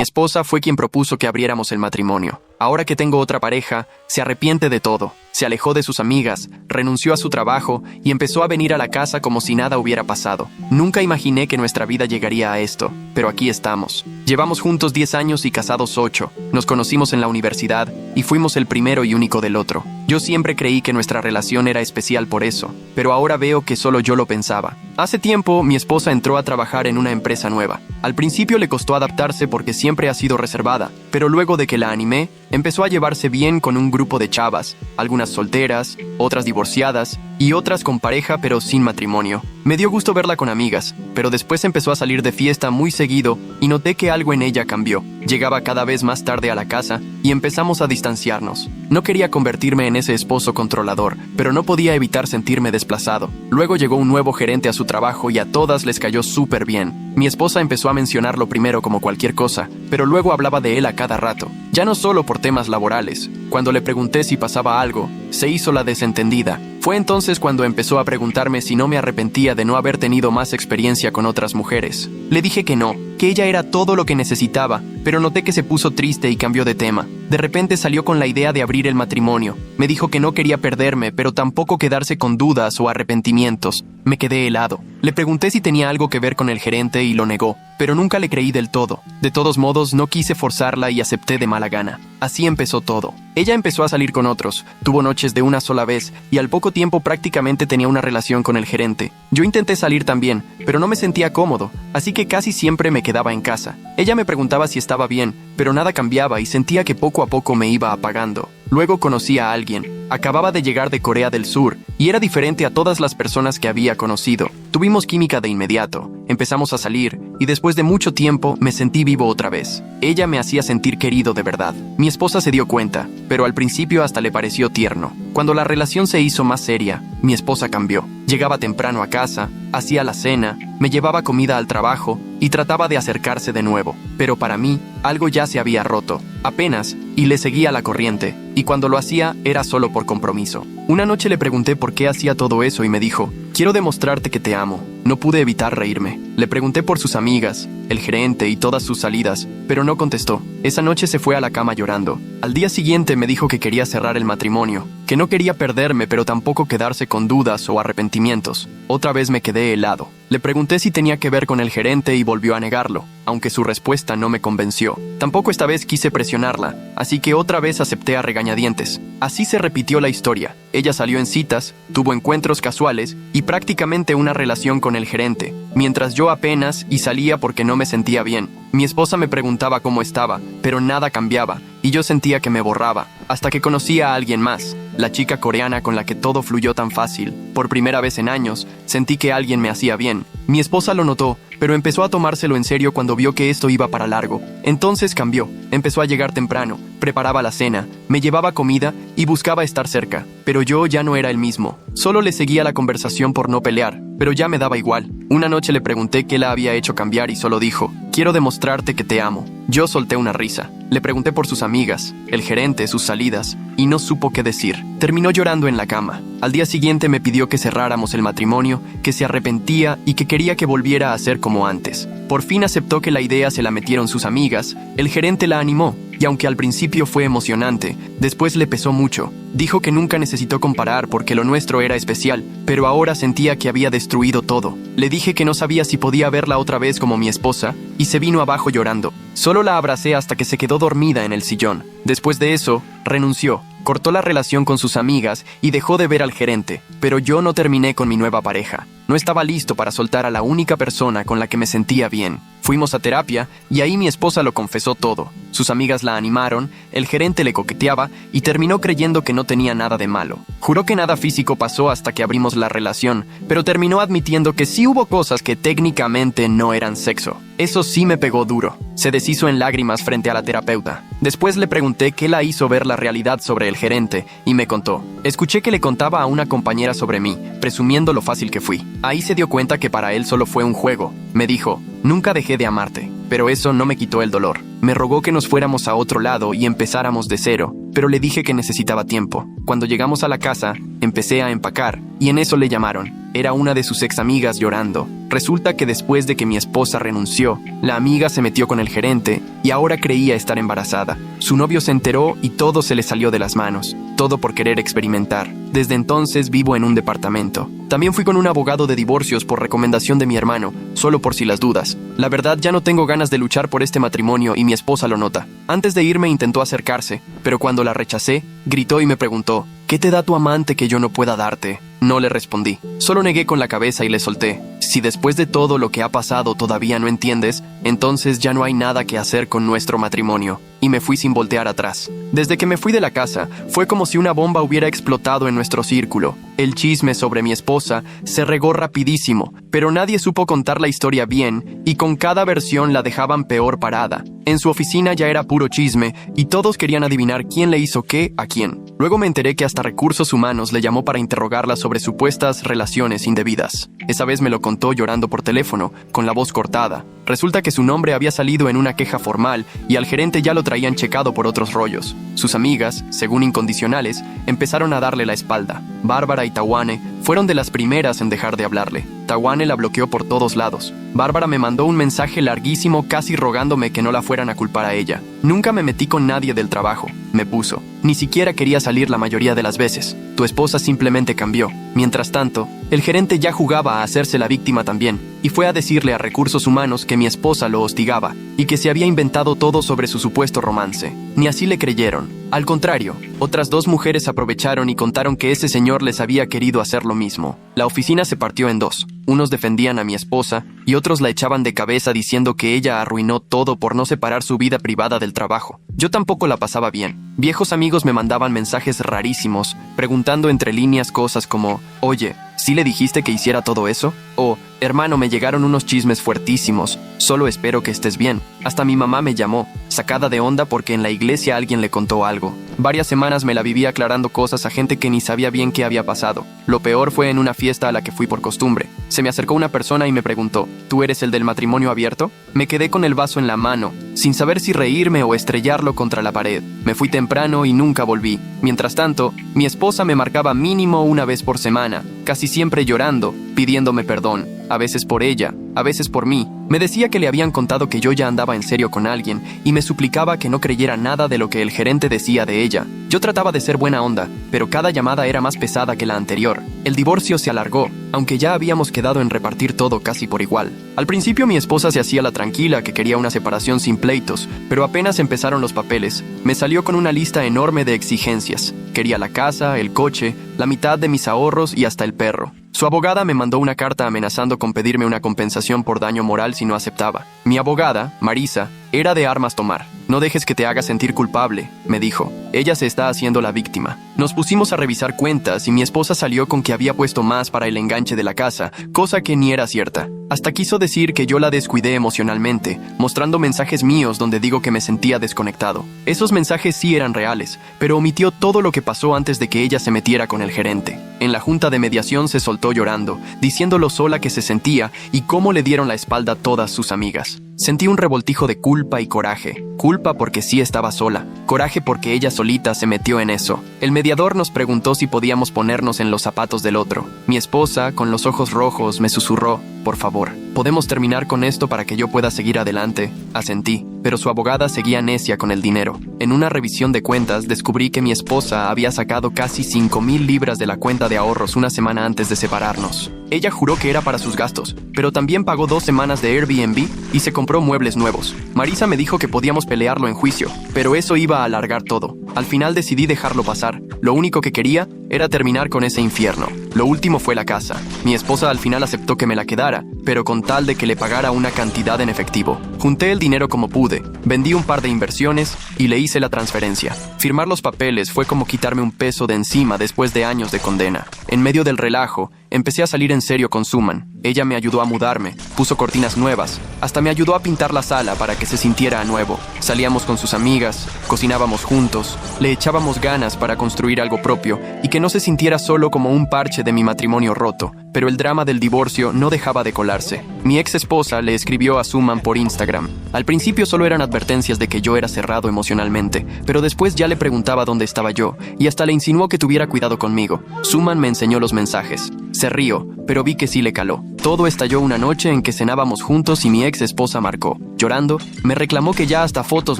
esposa fue quien propuso que abriéramos el matrimonio. Ahora que tengo otra pareja, se arrepiente de todo. Se alejó de sus amigas, renunció a su trabajo y empezó a venir a la casa como si nada hubiera pasado. Nunca imaginé que nuestra vida llegaría a esto, pero aquí estamos. Llevamos juntos 10 años y casados 8. Nos conocimos en la universidad y fuimos el primero y único del otro. Yo siempre creí que nuestra relación era especial por eso, pero ahora veo que solo yo lo pensaba. Hace tiempo, mi esposa entró a trabajar en una empresa nueva. Al principio le costó adaptarse porque siempre ha sido reservada, pero luego de que la animé, empezó a llevarse bien con un grupo de chavas, algunas solteras, otras divorciadas y otras con pareja pero sin matrimonio. Me dio gusto verla con amigas, pero después empezó a salir de fiesta muy seguido y noté que algo en ella cambió. Llegaba cada vez más tarde a la casa y empezamos a distanciarnos. No quería convertirme en ese esposo controlador, pero no podía evitar sentirme desplazado. Luego llegó un nuevo gerente a su trabajo y a todas les cayó súper bien. Mi esposa empezó a mencionarlo primero como cualquier cosa, pero luego hablaba de él a cada rato. Ya no solo por temas laborales. Cuando le pregunté si pasaba algo, se hizo la desentendida. Fue entonces cuando empezó a preguntarme si no me arrepentía de no haber tenido más experiencia con otras mujeres. Le dije que no, que ella era todo lo que necesitaba, pero noté que se puso triste y cambió de tema. De repente salió con la idea de abrir el matrimonio. Me dijo que no quería perderme, pero tampoco quedarse con dudas o arrepentimientos. Me quedé helado. Le pregunté si tenía algo que ver con el gerente y lo negó, pero nunca le creí del todo. De todos modos, no quise forzarla y acepté de mala gana. Así empezó todo. Ella empezó a salir con otros, tuvo noches de una sola vez y al poco tiempo prácticamente tenía una relación con el gerente. Yo intenté salir también, pero no me sentía cómodo, así que casi siempre me quedaba en casa. Ella me preguntaba si estaba bien, pero nada cambiaba y sentía que poco a poco me iba apagando. Luego conocí a alguien. Acababa de llegar de Corea del Sur y era diferente a todas las personas que había conocido. Tuvimos química de inmediato, empezamos a salir y después de mucho tiempo me sentí vivo otra vez. Ella me hacía sentir querido de verdad. Mi esposa se dio cuenta, pero al principio hasta le pareció tierno. Cuando la relación se hizo más seria, mi esposa cambió. Llegaba temprano a casa, hacía la cena, me llevaba comida al trabajo y trataba de acercarse de nuevo. Pero para mí, algo ya se había roto. Apenas, y le seguía la corriente, y cuando lo hacía era solo por compromiso. Una noche le pregunté por qué hacía todo eso y me dijo, quiero demostrarte que te amo. No pude evitar reírme. Le pregunté por sus amigas, el gerente y todas sus salidas, pero no contestó. Esa noche se fue a la cama llorando. Al día siguiente me dijo que quería cerrar el matrimonio, que no quería perderme pero tampoco quedarse con dudas o arrepentimientos. Otra vez me quedé helado. Le pregunté si tenía que ver con el gerente y volvió a negarlo, aunque su respuesta no me convenció. Tampoco esta vez quise presionarla, así que otra vez acepté a regañadientes. Así se repitió la historia. Ella salió en citas, tuvo encuentros casuales y prácticamente una relación con el gerente, mientras yo apenas y salía porque no me sentía bien. Mi esposa me preguntaba cómo estaba, pero nada cambiaba, y yo sentía que me borraba, hasta que conocí a alguien más, la chica coreana con la que todo fluyó tan fácil. Por primera vez en años, sentí que alguien me hacía bien. Mi esposa lo notó, pero empezó a tomárselo en serio cuando vio que esto iba para largo. Entonces cambió, empezó a llegar temprano, preparaba la cena, me llevaba comida y buscaba estar cerca. Pero yo ya no era el mismo. Solo le seguía la conversación por no pelear, pero ya me daba igual. Una noche le pregunté qué la había hecho cambiar y solo dijo, quiero demostrarte que te amo. Yo solté una risa. Le pregunté por sus amigas, el gerente, sus salidas, y no supo qué decir. Terminó llorando en la cama. Al día siguiente me pidió que cerráramos el matrimonio, que se arrepentía y que quería que volviera a ser como antes. Por fin aceptó que la idea se la metieron sus amigas, el gerente la animó, y aunque al principio fue emocionante, después le pesó mucho. Dijo que nunca necesitó comparar porque lo nuestro era especial, pero ahora sentía que había destruido todo. Le dije que no sabía si podía verla otra vez como mi esposa, y se vino abajo llorando. Solo la abracé hasta que se quedó dormida en el sillón. Después de eso, renunció. Cortó la relación con sus amigas y dejó de ver al gerente, pero yo no terminé con mi nueva pareja. No estaba listo para soltar a la única persona con la que me sentía bien. Fuimos a terapia y ahí mi esposa lo confesó todo. Sus amigas la animaron, el gerente le coqueteaba y terminó creyendo que no tenía nada de malo. Juró que nada físico pasó hasta que abrimos la relación, pero terminó admitiendo que sí hubo cosas que técnicamente no eran sexo. Eso sí me pegó duro. Se deshizo en lágrimas frente a la terapeuta. Después le pregunté qué la hizo ver la realidad sobre el gerente y me contó. Escuché que le contaba a una compañera sobre mí, presumiendo lo fácil que fui. Ahí se dio cuenta que para él solo fue un juego. Me dijo, nunca dejé de amarte, pero eso no me quitó el dolor. Me rogó que nos fuéramos a otro lado y empezáramos de cero. pero le dije que necesitaba tiempo. Cuando llegamos a la casa, empecé a empacar, y en eso le llamaron. Era una de sus ex amigas llorando. Resulta que después de que mi esposa renunció, la amiga se metió con el gerente y ahora creía estar embarazada. Su novio se enteró y todo se le salió de las manos. Todo por querer experimentar. Desde entonces vivo en un departamento. También fui con un abogado de divorcios por recomendación de mi hermano, solo por si las dudas. La verdad, ya no tengo ganas de luchar por este matrimonio y mi esposa lo nota. Antes de irme intentó acercarse, pero cuando la rechacé, gritó y me preguntó: ¿qué te da tu amante que yo no pueda darte? No le respondí. Solo negué con la cabeza y le solté. Si después de todo lo que ha pasado todavía no entiendes, entonces ya no hay nada que hacer con nuestro matrimonio. Y me fui sin voltear atrás. Desde que me fui de la casa, fue como si una bomba hubiera explotado en nuestro círculo. El chisme sobre mi esposa se regó rapidísimo, pero nadie supo contar la historia bien y con cada versión la dejaban peor parada. En su oficina ya era puro chisme y todos querían adivinar quién le hizo qué a quién. Luego me enteré que hasta Recursos Humanos le llamó para interrogarla sobre supuestas relaciones indebidas. Esa vez me lo contó llorando por teléfono, con la voz cortada. Resulta que su nombre había salido en una queja formal y al gerente ya lo traían checado por otros rollos. Sus amigas, según incondicionales, empezaron a darle la espalda. Bárbara y Tawane fueron de las primeras en dejar de hablarle. Tawane la bloqueó por todos lados. Bárbara me mandó un mensaje larguísimo casi rogándome que no la fueran a culpar a ella. Nunca me metí con nadie del trabajo, me puso. Ni siquiera quería salir la mayoría de las veces. Tu esposa simplemente cambió. Mientras tanto, el gerente ya jugaba a hacerse la víctima también, y fue a decirle a Recursos Humanos que mi esposa lo hostigaba y que se había inventado todo sobre su supuesto romance. Ni así le creyeron. Al contrario, otras 2 mujeres aprovecharon y contaron que ese señor les había querido hacer lo mismo. La oficina se partió en 2. Unos defendían a mi esposa y otros la echaban de cabeza diciendo que ella arruinó todo por no separar su vida privada del trabajo. Yo tampoco la pasaba bien. Viejos amigos me mandaban mensajes rarísimos, preguntando entre líneas cosas como: oye, ¿sí le dijiste que hiciera todo eso? O, hermano, me llegaron unos chismes fuertísimos, solo espero que estés bien. Hasta mi mamá me llamó, sacada de onda porque en la iglesia alguien le contó algo. Varias semanas me la viví aclarando cosas a gente que ni sabía bien qué había pasado. Lo peor fue en una fiesta a la que fui por costumbre. Se me acercó una persona y me preguntó: ¿tú eres el del matrimonio abierto? Me quedé con el vaso en la mano, sin saber si reírme o estrellarlo contra la pared. Me fui temprano y nunca volví. Mientras tanto, mi esposa me marcaba mínimo una vez por semana, casi siempre llorando, pidiéndome perdón, a veces por ella, a veces por mí. Me decía que le habían contado que yo ya andaba en serio con alguien y me suplicaba que no creyera nada de lo que el gerente decía de ella. Yo trataba de ser buena onda, pero cada llamada era más pesada que la anterior. El divorcio se alargó, aunque ya habíamos quedado en repartir todo casi por igual. Al principio mi esposa se hacía la tranquila que quería una separación sin pleitos, pero apenas empezaron los papeles, me salió con una lista enorme de exigencias. Quería la casa, el coche, la mitad de mis ahorros y hasta el perro. Su abogada me mandó una carta amenazando con pedirme una compensación por daño moral si no aceptaba. Mi abogada, Marisa, era de armas tomar. No dejes que te haga sentir culpable, me dijo. Ella se está haciendo la víctima. Nos pusimos a revisar cuentas y mi esposa salió con que había puesto más para el enganche de la casa, cosa que ni era cierta. Hasta quiso decir que yo la descuidé emocionalmente, mostrando mensajes míos donde digo que me sentía desconectado. Esos mensajes sí eran reales, pero omitió todo lo que pasó antes de que ella se metiera con el gerente. En la junta de mediación se soltó llorando, diciendo lo sola que se sentía y cómo le dieron la espalda a todas sus amigas. Sentí un revoltijo de culpa y coraje. Culpa porque sí estaba sola. Coraje porque ella solita se metió en eso. El mediador nos preguntó si podíamos ponernos en los zapatos del otro. Mi esposa, con los ojos rojos, me susurró: por favor, ¿podemos terminar con esto para que yo pueda seguir adelante? Asentí, pero su abogada seguía necia con el dinero. En una revisión de cuentas descubrí que mi esposa había sacado casi 5,000 libras de la cuenta de ahorros una semana antes de separarnos. Ella juró que era para sus gastos, pero también pagó 2 semanas de Airbnb y se compró muebles nuevos. Marisa me dijo que podíamos pelearlo en juicio, pero eso iba a alargar todo. Al final decidí dejarlo pasar. Lo único que quería era terminar con ese infierno. Lo último fue la casa. Mi esposa al final aceptó que me la quedara, pero con tal de que le pagara una cantidad en efectivo. Junté el dinero como pude, vendí un par de inversiones y le hice la transferencia. Firmar los papeles fue como quitarme un peso de encima después de años de condena. En medio del relajo, empecé a salir en serio con Suman. Ella me ayudó a mudarme, puso cortinas nuevas, hasta me ayudó a pintar la sala para que se sintiera a nuevo. Salíamos con sus amigas, cocinábamos juntos, le echábamos ganas para construir algo propio y que no se sintiera solo como un parche de mi matrimonio roto. pero el drama del divorcio no dejaba de colarse. Mi ex esposa le escribió a Suman por Instagram. Al principio solo eran advertencias de que yo era cerrado emocionalmente, pero después ya le preguntaba dónde estaba yo, y hasta le insinuó que tuviera cuidado conmigo. Suman me enseñó los mensajes. Se rió, pero vi que sí le caló. Todo estalló una noche en que cenábamos juntos y mi ex esposa marcó. Llorando, me reclamó que ya hasta fotos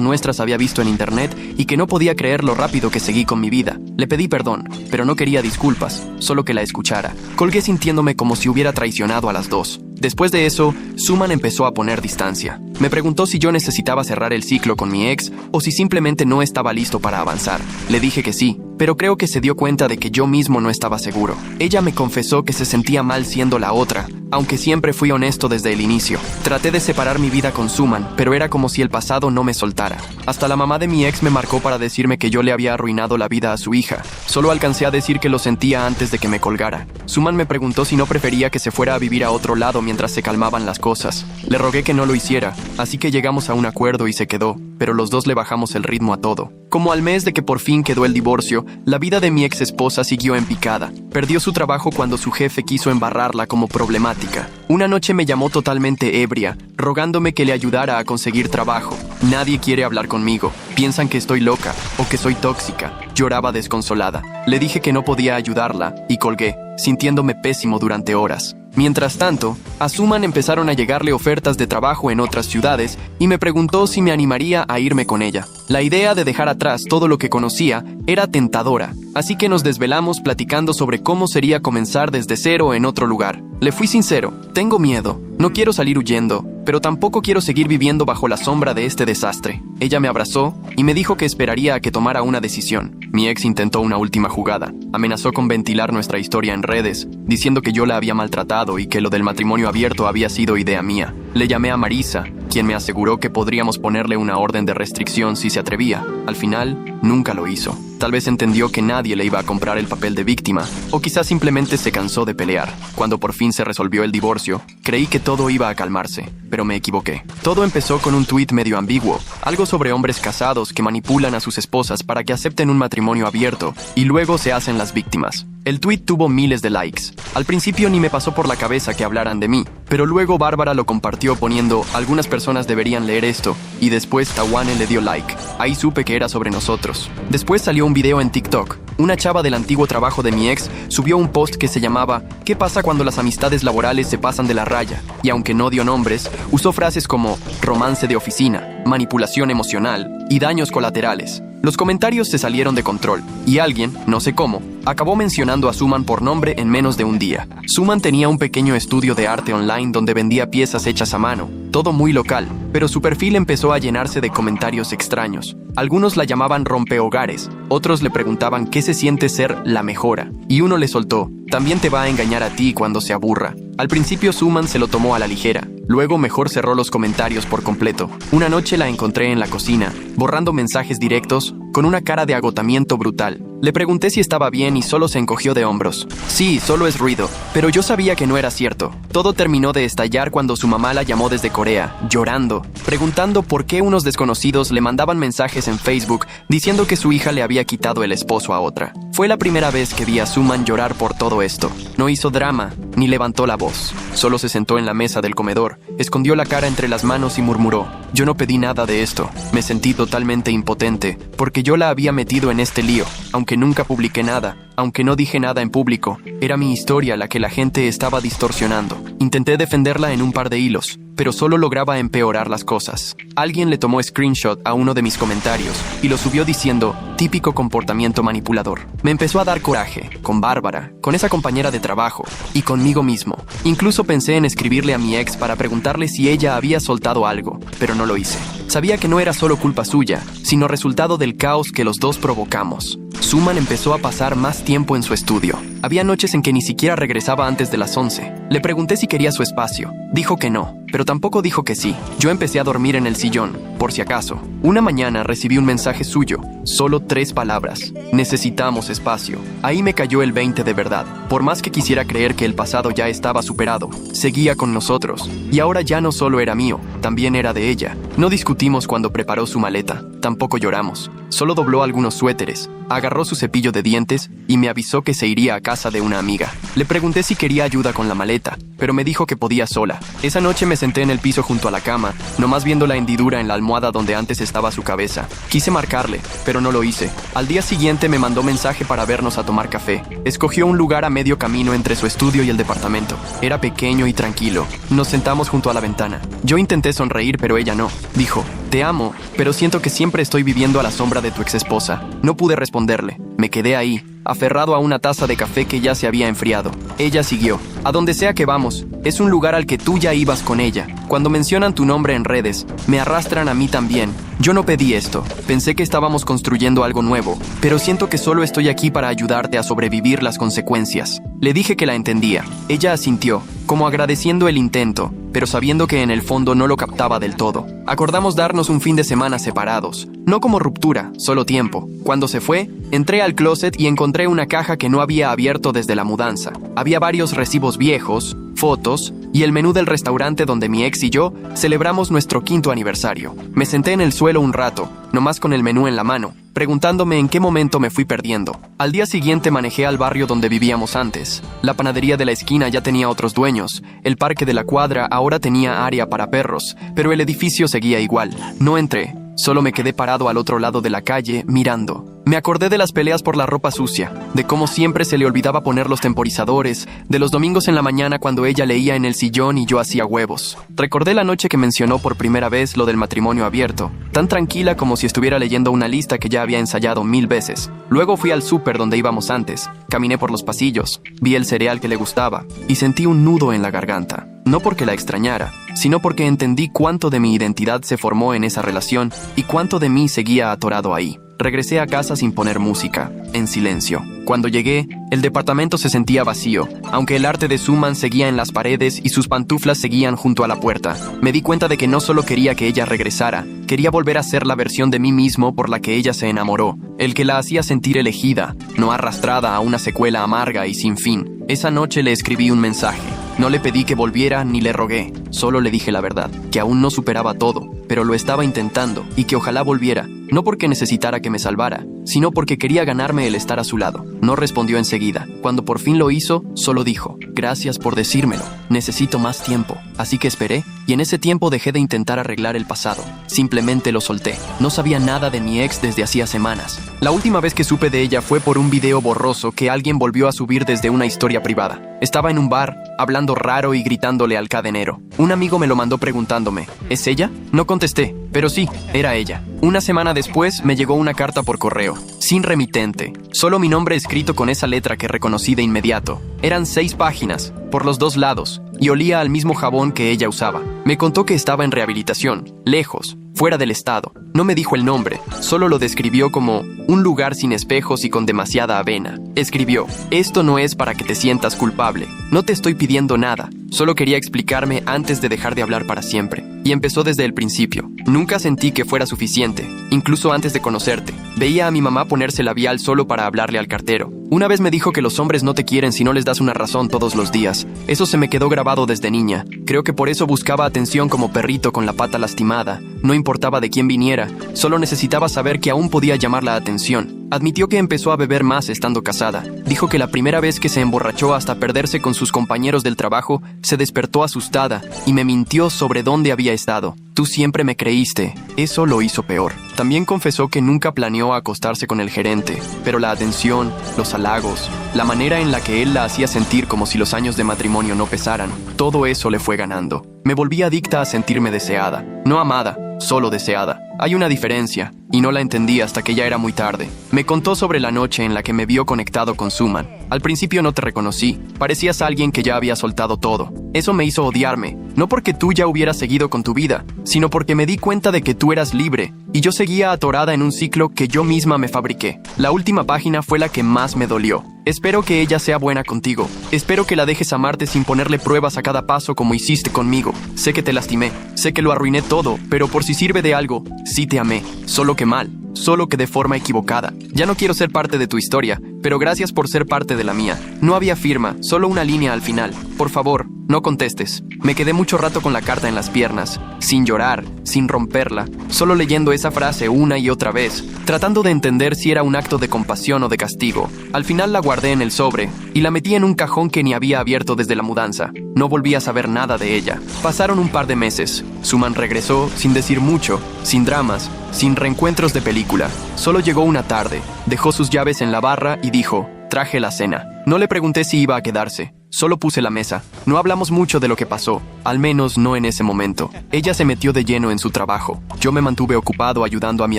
nuestras había visto en internet y que no podía creer lo rápido que seguí con mi vida. Le pedí perdón, pero no quería disculpas, solo que la escuchara. Colgué sintiéndome como si hubiera traicionado a las dos. Después de eso, Suman empezó a poner distancia. Me preguntó si yo necesitaba cerrar el ciclo con mi ex o si simplemente no estaba listo para avanzar. Le dije que sí, pero creo que se dio cuenta de que yo mismo no estaba seguro. Ella me confesó que se sentía mal siendo la otra, aunque siempre fui honesto desde el inicio. Traté de separar mi vida con Suman, pero era como si el pasado no me soltara. Hasta la mamá de mi ex me marcó para decirme que yo le había arruinado la vida a su hija. Solo alcancé a decir que lo sentía antes de que me colgara. Suman me preguntó si no prefería que se fuera a vivir a otro lado mientras se calmaban las cosas. Le rogué que no lo hiciera, así que llegamos a un acuerdo y se quedó, pero los dos le bajamos el ritmo a todo. Como al mes de que por fin quedó el divorcio, la vida de mi ex esposa siguió en picada. Perdió su trabajo cuando su jefe quiso embarrarla como problemática. Una noche me llamó totalmente ebria, rogándome que le ayudara a conseguir trabajo. Nadie quiere hablar conmigo. Piensan que estoy loca o que soy tóxica. Lloraba desconsolada. Le dije que no podía ayudarla y colgué, sintiéndome pésimo durante horas. Mientras tanto, a Suman empezaron a llegarle ofertas de trabajo en otras ciudades y me preguntó si me animaría a irme con ella. La idea de dejar atrás todo lo que conocía era tentadora, así que nos desvelamos platicando sobre cómo sería comenzar desde cero en otro lugar. Le fui sincero, tengo miedo, no quiero salir huyendo, pero tampoco quiero seguir viviendo bajo la sombra de este desastre. Ella me abrazó y me dijo que esperaría a que tomara una decisión. Mi ex intentó una última jugada. Amenazó con ventilar nuestra historia en redes, diciendo que yo la había maltratado y que lo del matrimonio abierto había sido idea mía. Le llamé a Marisa, quien me aseguró que podríamos ponerle una orden de restricción si se atrevía. Al final, nunca lo hizo. Tal vez entendió que nadie le iba a comprar el papel de víctima, o quizás simplemente se cansó de pelear. Cuando por fin se resolvió el divorcio, creí que todo iba a calmarse, pero me equivoqué. Todo empezó con un tuit medio ambiguo, algo sobre hombres casados que manipulan a sus esposas para que acepten un matrimonio abierto y luego se hacen las víctimas. El tuit tuvo miles de likes. Al principio ni me pasó por la cabeza que hablaran de mí, pero luego Bárbara lo compartió poniendo "algunas personas deberían leer esto", y después Tawane le dio like. Ahí supe que era sobre nosotros. Después salió un video en TikTok. Una chava del antiguo trabajo de mi ex subió un post que se llamaba "¿Qué pasa cuando las amistades laborales se pasan de la raya?", y aunque no dio nombres, usó frases como romance de oficina, manipulación emocional y daños colaterales. Los comentarios se salieron de control, y alguien, no sé cómo, acabó mencionando a Suman por nombre en menos de un día. Suman tenía un pequeño estudio de arte online donde vendía piezas hechas a mano, todo muy local, pero su perfil empezó a llenarse de comentarios extraños. Algunos la llamaban rompehogares, otros le preguntaban qué se siente ser la mejora, y uno le soltó: "También te va a engañar a ti cuando se aburra". Al principio Suman se lo tomó a la ligera, luego mejor cerró los comentarios por completo. Una noche la encontré en la cocina, borrando mensajes directos, con una cara de agotamiento brutal. Le pregunté si estaba bien y solo se encogió de hombros. "Sí, solo es ruido", pero yo sabía que no era cierto. Todo terminó de estallar cuando su mamá la llamó desde Corea, llorando, preguntando por qué unos desconocidos le mandaban mensajes en Facebook diciendo que su hija le había quitado el esposo a otra. Fue la primera vez que vi a Suman llorar por todo esto. No hizo drama, ni levantó la voz. Solo se sentó en la mesa del comedor, escondió la cara entre las manos y murmuró: "Yo no pedí nada de esto". Me sentí totalmente impotente, porque yo la había metido en este lío. Aunque nunca publiqué nada, aunque no dije nada en público, era mi historia la que la gente estaba distorsionando. Intenté defenderla en un par de hilos, pero solo lograba empeorar las cosas. Alguien le tomó screenshot a uno de mis comentarios y lo subió diciendo: "típico comportamiento manipulador". Me empezó a dar coraje, con Bárbara, con esa compañera de trabajo, y conmigo mismo. Incluso pensé en escribirle a mi ex para preguntarle si ella había soltado algo, pero no lo hice. Sabía que no era solo culpa suya, sino resultado del caos que los dos provocamos. Suman empezó a pasar más tiempo en su estudio. Había noches en que ni siquiera regresaba antes de las 11. Le pregunté si quería su espacio. Dijo que no, pero tampoco dijo que sí. Yo empecé a dormir en el sillón, por si acaso. Una mañana recibí un mensaje suyo, solo 3 palabras. Necesitamos espacio. Ahí me cayó el 20 de verdad. Por más que quisiera creer que el pasado ya estaba superado, seguía con nosotros. Y ahora ya no solo era mío, también era de ella. No discutimos cuando preparó su maleta, tampoco lloramos. Solo dobló algunos suéteres, agarró su cepillo de dientes y me avisó que se iría a casa de una amiga. Le pregunté si quería ayuda con la maleta, pero me dijo que podía sola. Esa noche me senté en el piso junto a la cama, nomás viendo la hendidura en la almohada donde antes estaba su cabeza. Quise marcarle, pero no lo hice. Al día siguiente me mandó mensaje para vernos a tomar café. Escogió un lugar a medio camino entre su estudio y el departamento. Era pequeño y tranquilo. Nos sentamos junto a la ventana. Yo intenté sonreír, pero ella no. Dijo, te amo, pero siento que siempre estoy viviendo a la sombra de tu exesposa. No pude responderle. Me quedé ahí, aferrado a una taza de café que ya se había enfriado. Ella siguió. A donde sea que vamos, es un lugar al que tú ya ibas con ella. Cuando mencionan tu nombre en redes, me arrastran a mí también. Yo no pedí esto. Pensé que estábamos construyendo algo nuevo, pero siento que solo estoy aquí para ayudarte a sobrevivir las consecuencias. Le dije que la entendía. Ella asintió, como agradeciendo el intento, pero sabiendo que en el fondo no lo captaba del todo. Acordamos darnos un fin de semana separados. No como ruptura, solo tiempo. Cuando se fue, entré al closet y encontré una caja que no había abierto desde la mudanza. Había varios recibos viejos, fotos y el menú del restaurante donde mi ex y yo celebramos nuestro 5º aniversario. Me senté en el suelo un rato, nomás con el menú en la mano, preguntándome en qué momento me fui perdiendo. Al día siguiente manejé al barrio donde vivíamos antes. La panadería de la esquina ya tenía otros dueños. El parque de la cuadra ahora tenía área para perros, pero el edificio seguía igual. No entré. Solo me quedé parado al otro lado de la calle, mirando. Me acordé de las peleas por la ropa sucia, de cómo siempre se le olvidaba poner los temporizadores, de los domingos en la mañana cuando ella leía en el sillón y yo hacía huevos. Recordé la noche que mencionó por primera vez lo del matrimonio abierto, tan tranquila como si estuviera leyendo una lista que ya había ensayado 1000 veces. Luego fui al súper donde íbamos antes, caminé por los pasillos, vi el cereal que le gustaba y sentí un nudo en la garganta. No porque la extrañara, sino porque entendí cuánto de mi identidad se formó en esa relación y cuánto de mí seguía atorado ahí. Regresé a casa sin poner música, en silencio. Cuando llegué, el departamento se sentía vacío, aunque el arte de Suman seguía en las paredes y sus pantuflas seguían junto a la puerta. Me di cuenta de que no solo quería que ella regresara, quería volver a ser la versión de mí mismo por la que ella se enamoró, el que la hacía sentir elegida, no arrastrada a una secuela amarga y sin fin. Esa noche le escribí un mensaje. No le pedí que volviera ni le rogué, solo le dije la verdad, que aún no superaba todo, pero lo estaba intentando y que ojalá volviera, no porque necesitara que me salvara, sino porque quería ganarme el estar a su lado. No respondió enseguida. Cuando por fin lo hizo, solo dijo, gracias por decírmelo, necesito más tiempo. Así que esperé, y en ese tiempo dejé de intentar arreglar el pasado. Simplemente lo solté. No sabía nada de mi ex desde hacía semanas. La última vez que supe de ella fue por un video borroso que alguien volvió a subir desde una historia privada. Estaba en un bar, hablando raro y gritándole al cadenero. Un amigo me lo mandó preguntándome, ¿es ella? No contesté, pero sí, era ella. Una semana después me llegó una carta por correo, sin remitente, solo mi nombre escrito con esa letra que reconocí de inmediato. Eran 6 páginas, por los 2 lados, y olía al mismo jabón que ella usaba. Me contó que estaba en rehabilitación, lejos, fuera del estado. No me dijo el nombre, solo lo describió como un lugar sin espejos y con demasiada avena. Escribió, esto no es para que te sientas culpable, no te estoy pidiendo nada, solo quería explicarme antes de dejar de hablar para siempre. Y empezó desde el principio. Nunca sentí que fuera suficiente, incluso antes de conocerte. Veía a mi mamá ponerse labial solo para hablarle al cartero. Una vez me dijo que los hombres no te quieren si no les das una razón todos los días. Eso se me quedó grabado desde niña. Creo que por eso buscaba atención como perrito con la pata lastimada. No importaba de quién viniera, solo necesitaba saber que aún podía llamar la atención. Admitió que empezó a beber más estando casada. Dijo que la primera vez que se emborrachó hasta perderse con sus compañeros del trabajo, se despertó asustada y me mintió sobre dónde había estado. Tú siempre me creíste. Eso lo hizo peor. También confesó que nunca planeó acostarse con el gerente, pero la atención, los halagos, la manera en la que él la hacía sentir como si los años de matrimonio no pesaran, todo eso le fue ganando. Me volví adicta a sentirme deseada, no amada, solo deseada. hay una diferencia, y no la entendí hasta que ya era muy tarde. Me contó sobre la noche en la que me vio conectado con Suman. Al principio no te reconocí, parecías alguien que ya había soltado todo. Eso me hizo odiarme, no porque tú ya hubieras seguido con tu vida, sino porque me di cuenta de que tú eras libre, y yo seguía atorada en un ciclo que yo misma me fabriqué. La última página fue la que más me dolió. Espero que ella sea buena contigo. Espero que la dejes amarte sin ponerle pruebas a cada paso como hiciste conmigo. Sé que te lastimé, sé que lo arruiné todo, pero por si sirve de algo, sí te amé. Solo que mal, solo que de forma equivocada. Ya no quiero ser parte de tu historia, pero gracias por ser parte de la mía. No había firma, solo una línea al final. Por favor, no contestes. Me quedé mucho rato con la carta en las piernas, sin llorar, sin romperla, solo leyendo esa frase una y otra vez, tratando de entender si era un acto de compasión o de castigo. Al final la guardé en el sobre y la metí en un cajón que ni había abierto desde la mudanza. No volví a saber nada de ella. Pasaron un par de meses. Suman regresó sin decir mucho, sin dramas, sin reencuentros de película. Solo llegó una tarde, dejó sus llaves en la barra y dijo: traje la cena. No le pregunté si iba a quedarse. Solo puse la mesa. No hablamos mucho de lo que pasó, al menos no en ese momento. Ella se metió de lleno en su trabajo. Yo me mantuve ocupado ayudando a mi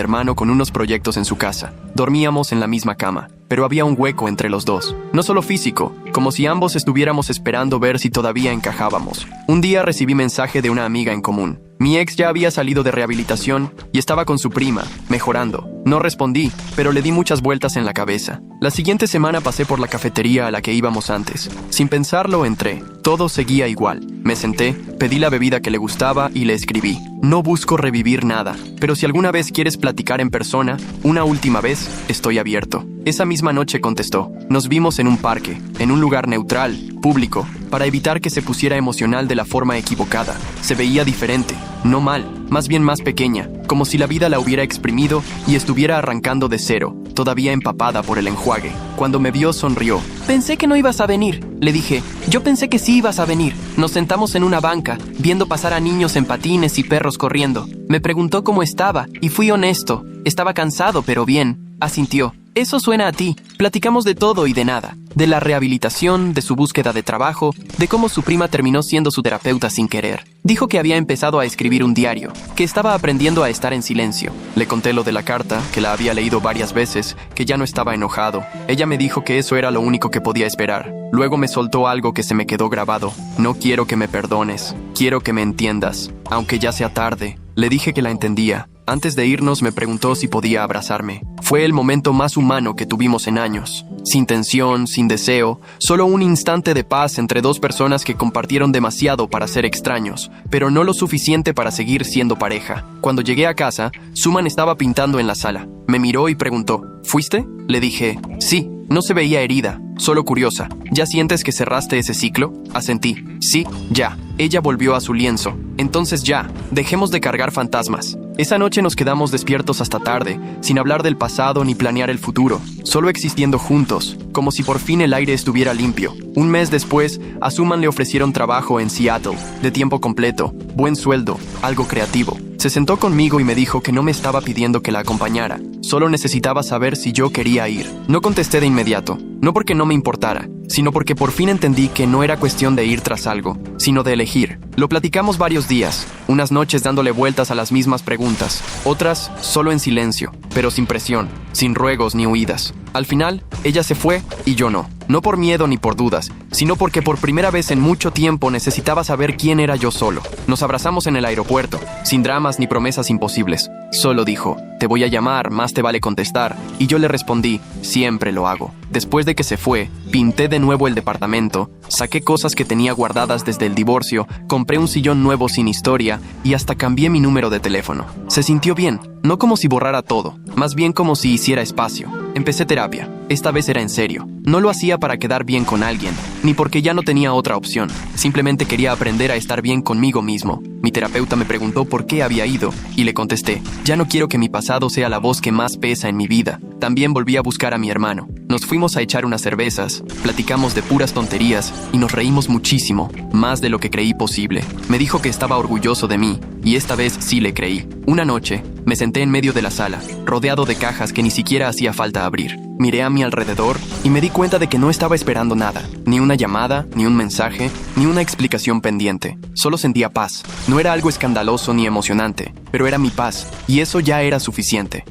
hermano con unos proyectos en su casa. Dormíamos en la misma cama, pero había un hueco entre los dos. No solo físico, como si ambos estuviéramos esperando ver si todavía encajábamos. Un día recibí mensaje de una amiga en común. Mi ex ya había salido de rehabilitación y estaba con su prima, mejorando. No respondí, pero le di muchas vueltas en la cabeza. La siguiente semana pasé por la cafetería a la que íbamos antes. Sin pensarlo, entré. Todo seguía igual. Me senté, pedí la bebida que le gustaba y le escribí: no busco revivir nada, pero si alguna vez quieres platicar en persona, una última vez, estoy abierto. Esa misma noche contestó. Nos vimos en un parque, en un lugar neutral, público, para evitar que se pusiera emocional de la forma equivocada. Se veía diferente, no mal, más bien más pequeña, como si la vida la hubiera exprimido y estuviera arrancando de cero, todavía empapada por el enjuague. Cuando me vio, sonrió. Pensé que no ibas a venir, le dije. Yo pensé que sí ibas a venir. Nos sentamos en una banca, viendo pasar a niños en patines y perros corriendo. Me preguntó cómo estaba, y fui honesto. Estaba cansado, pero bien. Asintió. Eso suena a ti. Platicamos de todo y de nada. De la rehabilitación, de su búsqueda de trabajo, de cómo su prima terminó siendo su terapeuta sin querer. Dijo que había empezado a escribir un diario, que estaba aprendiendo a estar en silencio. Le conté lo de la carta, que la había leído varias veces, que ya no estaba enojado. Ella me dijo que eso era lo único que podía esperar. Luego me soltó algo que se me quedó grabado. No quiero que me perdones, quiero que me entiendas, aunque ya sea tarde. Le dije que la entendía. Antes de irnos me preguntó si podía abrazarme. Fue el momento más humano que tuvimos en años. Sin tensión, sin deseo, solo un instante de paz entre dos personas que compartieron demasiado para ser extraños, pero no lo suficiente para seguir siendo pareja. Cuando llegué a casa, Suman estaba pintando en la sala. Me miró y preguntó: ¿fuiste? Le dije: sí. No se veía herida, solo curiosa. ¿Ya sientes que cerraste ese ciclo? Asentí. Sí, ya. Ella volvió a su lienzo. Entonces ya, dejemos de cargar fantasmas. Esa noche nos quedamos despiertos hasta tarde, sin hablar del pasado ni planear el futuro, solo existiendo juntos, como si por fin el aire estuviera limpio. Un mes después, a Suman le ofrecieron trabajo en Seattle, de tiempo completo, buen sueldo, algo creativo. Se sentó conmigo y me dijo que no me estaba pidiendo que la acompañara, solo necesitaba saber si yo quería ir. No contesté de inmediato, no porque no me importara, sino porque por fin entendí que no era cuestión de ir tras algo, sino de elegir. Lo platicamos varios días, unas noches dándole vueltas a las mismas preguntas, otras solo en silencio, pero sin presión, sin ruegos ni huidas. Al final, ella se fue y yo no. No por miedo ni por dudas, sino porque por primera vez en mucho tiempo necesitaba saber quién era yo solo. Nos abrazamos en el aeropuerto, sin dramas ni promesas imposibles. Solo dijo: te voy a llamar, más te vale contestar. Y yo le respondí: siempre lo hago. Después de que se fue, pinté de nuevo el departamento, saqué cosas que tenía guardadas desde el divorcio, compré un sillón nuevo sin historia y hasta cambié mi número de teléfono. Se sintió bien, no como si borrara todo, más bien como si hiciera espacio. Empecé terapia. Esta vez era en serio. No lo hacía para quedar bien con alguien, ni porque ya no tenía otra opción. Simplemente quería aprender a estar bien conmigo mismo. Mi terapeuta me preguntó por qué había ido, y le contesté: ya no quiero que mi pasado sea la voz que más pesa en mi vida. También volví a buscar a mi hermano. Nos fuimos a echar unas cervezas, platicamos de puras tonterías y nos reímos muchísimo, más de lo que creí posible. Me dijo que estaba orgulloso de mí, y esta vez sí le creí. Una noche, Me senté en medio de la sala, rodeado de cajas que ni siquiera hacía falta abrir. Miré a mi alrededor y me di cuenta de que no estaba esperando nada, ni una llamada, ni un mensaje, ni una explicación pendiente. Solo sentía paz. No era algo escandaloso ni emocionante, pero era mi paz, y eso ya era suficiente.